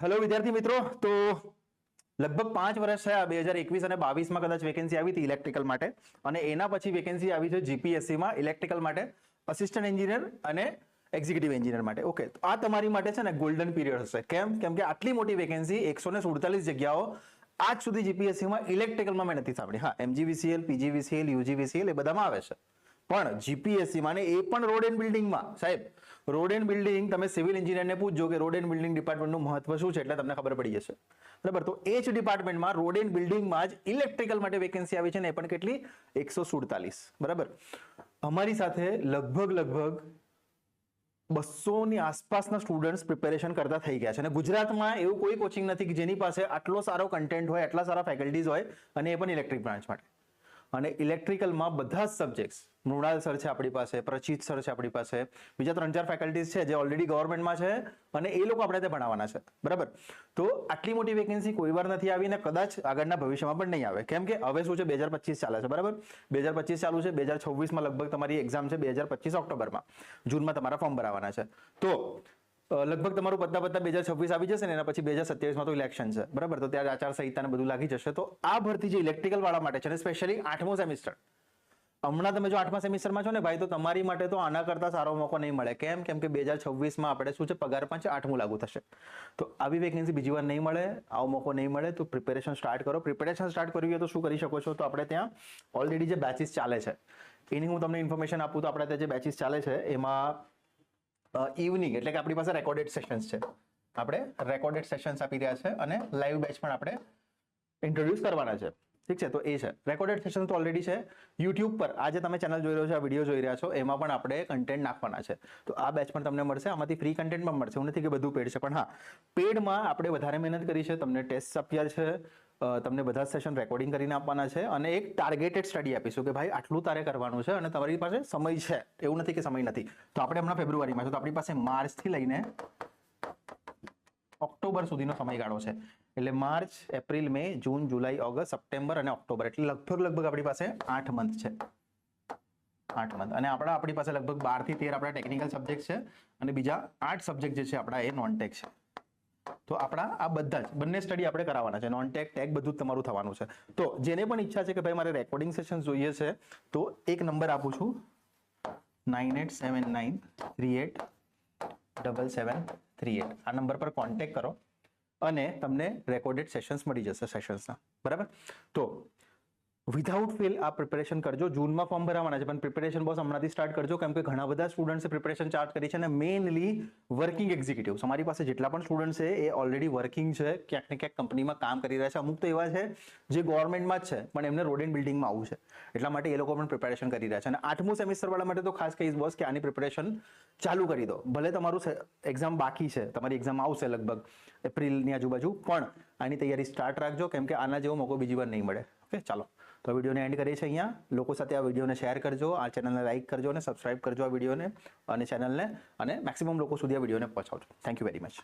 Hello વિદ્યાર્થી મિત્રો, તો લગભગ 5 વર્ષ થયા 2021 અને 22માં કદાચ વેકેન્સી આવી હતી ઇલેક્ટ્રિકલ માટે, અને એના પછી વેકેન્સી આવી છે જીપીએસસી માં ઇલેક્ટ્રિકલ માટે અસિસ્ટન્ટ એન્જિનિયર અને એક્ઝિક્યુટિવ એન્જિનિયર માટે. ઓકે, તો આ તમારી માટે છે ને ગોલ્ડન પીરિયડ હશે. કેમ કે આટલી મોટી વેકેન્સી 147 જગ્યાઓ આજ સુધી જીપીએસસી માં ઇલેક્ટ્રિકલમાં મેં નથી સાંભળી. હા, એમજીવીસીએલ, પીજીવીસીએલ, યુજીવીસીએલ એ બધામાં આવે છે, પણ જીપીએસસી માં એ પણ રોડ એન્ડ બિલ્ડિંગમાં. સાહેબ, રોડ એન્ડ બિલ્ડિંગ, તમે સિવિલ એન્જિનિયરને પૂછજો કે રોડ એન્ડ બિલ્ડિંગ ડિપાર્ટમેન્ટનું મહત્વ શું છે, એટલે તમને ખબર પડી જશે. બરાબર, તો એ જ ડિપાર્ટમેન્ટમાં રોડ એન્ડ બિલ્ડિંગમાં જ ઇલેક્ટ્રિકલ માટે વેકેન્સી આવી છે ને, એ પણ કેટલી? 147. બરાબર, અમારી સાથે લગભગ 200 ની આસપાસના સ્ટુડન્ટ્સ પ્રિપેરેશન કરતા થઈ ગયા છે. અને ગુજરાતમાં એવું કોઈ કોચિંગ નથી કે જેની પાસે આટલો સારો કન્ટેન્ટ હોય, આટલા સારા ફેકલ્ટીઝ હોય, અને એ પણ ઇલેક્ટ્રિક બ્રાન્ચ માટે. અને ઇલેક્ટ્રિકલમાં બધા જ સબ્જેક્ટ્સ, મૃણાલ સર છે આપણી પાસે, પ્રચિત સર છે આપણી પાસે, બીજા 3-4 ફેકલ્ટીઝ છે જે ઓલરેડી ગવર્મેન્ટમાં છે, અને એ લોકો આપણે ત્યાં ભણાવવાના છે. બરાબર, તો આટલી મોટી વેકેન્સી કોઈ વાર નથી આવી, ને કદાચ આગળના ભવિષ્યમાં પણ નહીં આવે. કેમ કે હવે શું છે, 2025 ચાલે છે. બરાબર, 2025 ચાલુ છે, 2026માં લગભગ તમારી એક્ઝામ છે, 2025 ઓક્ટોબરમાં, જૂનમાં તમારા ફોર્મ ભરાવાના છે. તો લગભગ તમારું પત્તા 2026 આવી જશે ને, એના પછી 2027માં તો ઇલેક્શન છે. બરાબર, તો ત્યારે આચારસંહિતા ને બધું લાગી જશે. તો આ ભરતી જે ઇલેક્ટ્રિકલ વાળા માટે છે ને, સ્પેશિયલી 8મો સેમિસ્ટર, હમણાં તમે જો 8મા સેમિસ્ટરમાં છો ને ભાઈ, તો તમારી માટે તો આના કરતા સારો મોકો નહીં મળે. કેમ કે 2026માં આપણે શું છે, પગાર પણ છે, 8મું લાગુ થશે. તો આવી વેકેન્સી બીજી વાર નહીં મળે, આવો મોકો નહીં મળે. તો પ્રિપેરેશન સ્ટાર્ટ કરો. પ્રિપેરેશન સ્ટાર્ટ કરવી હોય તો શું કરી શકો છો? તો આપણે ત્યાં ઓલરેડી જે બેચીસ ચાલે છે એની હું તમને ઇન્ફોર્મેશન આપું. તો આપણે ત્યાં જે બેચીસ ચાલે છે એમાં ઇવનિંગ એટલે કે આપણી પાસે રેકોર્ડેડ સેશન્સ છે. આપણે રેકોર્ડેડ સેશન્સ આપી રહ્યા છે, અને લાઈવ બેચ પણ આપણે ઇન્ટ્રોડ્યુસ કરવાના છે. ઠીક છે, તો એ છે રેકોર્ડેડ સેશન. તો ઓલરેડી છે યુટ્યુબ પર. આજે તમે ચેનલ જોઈ રહ્યો છો, આ વિડીયો જોઈ રહ્યા છો, એમાં પણ આપણે કન્ટેન્ટ નાખવાના છે. તો આ બેચ પણ તમને મળશે. આમાંથી ફ્રી કન્ટેન્ટ પણ મળશે. હું નથી કે બધું પેડ છે, પણ હા, પેડમાં આપણે વધારે મહેનત કરી છે. તમને ટેસ્ટ આપ્યા છે, તમને બધા સેશન રેકોર્ડિંગ કરીને આપવાના છે, અને એક ટાર્ગેટેડ સ્ટડી આપીશું કે ભાઈ આટલું તારે કરવાનું છે, અને તમારી પાસે સમય છે. એવું નથી કે સમય નથી. તો આપણે હમણાં ફેબ્રુઆરીમાં છે, તો આપણી પાસે માર્ચથી લઈને ઓક્ટોબર સુધીનો સમયગાળો છે. એટલે માર્ચ, એપ્રિલ, મે, જૂન, જુલાઈ, ઓગસ્ટ, સપ્ટેમ્બર અને ઓક્ટોબર, એટલે લગભગ આપણી પાસે 8 મંથ છે. 8 મંથ. અને આપણી પાસે લગભગ 12 થી 13 આપણા ટેકનિકલ સબ્જેક્ટ છે, અને બીજા 8 સબ્જેક્ટ જે છે આપણા એ નોન ટેક છે. તો આપણા આ બધા જ બંને સ્ટડી આપણે કરાવવાના છે. નોન ટેક, ટેક બધું જ તમારું થવાનું છે. તો જેને પણ ઈચ્છા છે કે ભાઈ મારે રેકોર્ડિંગ સેશન જોઈએ છે, તો એક નંબર આપું છું, 9879387738. આ નંબર પર કોન્ટેક્ટ કરો અને તમને રેકોર્ડેડ સેશન્સ મળી જશે સેશન્સના. બરાબર, તો વિધાઉટ ફેલ આ પ્રિપેરેશન કરજો. જૂનમાં ફોર્મ ભરાવાના છે, પણ પ્રિપેરેશન બોસ હમણાંથી સ્ટાર્ટ કરજો. કેમ કે ઘણા બધા સ્ટુડન્ટ્સે પ્રિપેરેશન સ્ટાર્ટ કરી છે, અને મેઇનલી વર્કિંગ એક્ઝિક્યુટિવ્સ. અમારી પાસે જેટલા પણ સ્ટુડન્ટ છે એ ઓલરેડી વર્કિંગ છે, ક્યાંક ને ક્યાંક કંપનીમાં કામ કરી રહ્યા છે. અમુક તો એવા છે જે ગવર્મેન્ટમાં જ છે, પણ એમને રોડ એન્ડ બિલ્ડિંગમાં આવવું છે, એટલા માટે એ લોકો પણ પ્રિપેરેશન કરી રહ્યા છે. અને 8મું સેમિસ્ટર વાળા માટે તો ખાસ કહીશ બોસ કે આની પ્રિપેરેશન ચાલુ કરી દો. ભલે તમારું એક્ઝામ બાકી છે, તમારી એક્ઝામ આવશે લગભગ એપ્રિલની આજુબાજુ, પણ આની તૈયારી સ્ટાર્ટ રાખજો. કેમ કે આના જેવો મોકો બીજી વાર નહીં મળે. ઓકે, ચાલો, તો આ વિડીયોને એન્ડ કરીએ છીએ અહીંયા. લોકો સાથે આ વિડીયોને શેર કરજો, આ ચેનલને લાઈક કરજો, અને સબસ્ક્રાઇબ કરજો આ વિડીયોને અને ચેનલને, અને મેક્સિમમ લોકો સુધી આ વિડીયોને પહોંચાડજો. Thank you very much.